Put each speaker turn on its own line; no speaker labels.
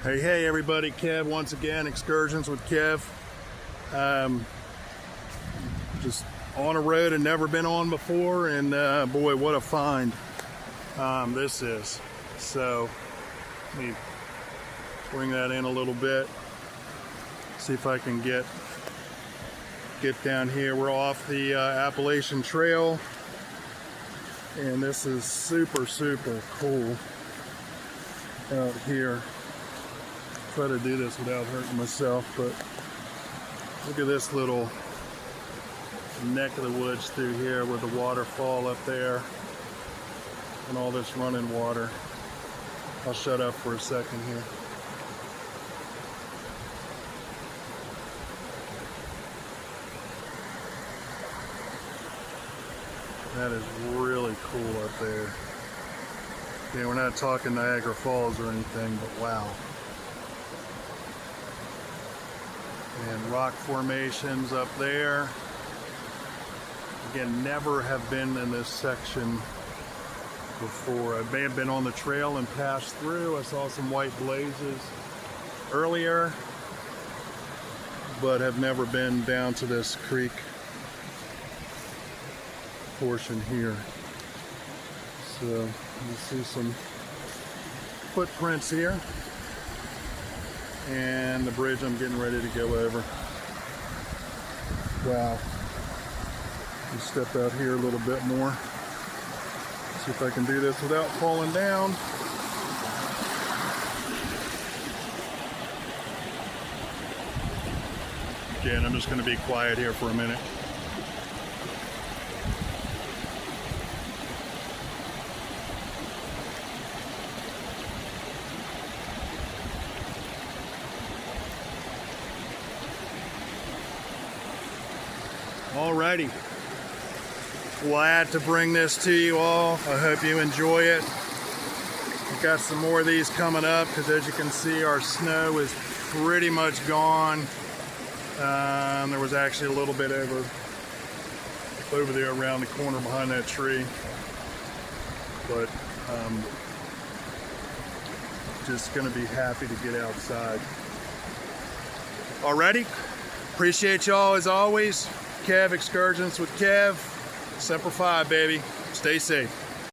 Hey everybody, Kev once again, Excursions with Kev. Just on a road I've never been on before, and boy, what a find this is. So let me bring that in a little bit, see if I can get down here. We're off the Appalachian Trail, and this is super cool out here. Try to do this without hurting myself, but look at this little neck of the woods through here with the waterfall up there and all this running water. I'll shut up for a second here. That is really cool up there. Yeah, we're not talking Niagara Falls or anything, but wow. And rock formations up there. Again, never have been in this section before. I may have been on the trail and passed through. I saw some white blazes earlier, but have never been down to this creek portion here. So you see some footprints here, and the bridge I'm getting ready to go over. Wow. Let's step out here a little bit more. See if I can do this without falling down. Again, I'm just going to be quiet here for a minute. Alrighty, glad to bring this to you all. I hope you enjoy it. We've got some more of these coming up because, as you can see, our snow is pretty much gone. There was actually a little bit over there around the corner behind that tree, but just going to be happy to get outside. Alrighty, appreciate y'all as always. Kev, Excursions with Kev. Semper Fi, baby. Stay safe.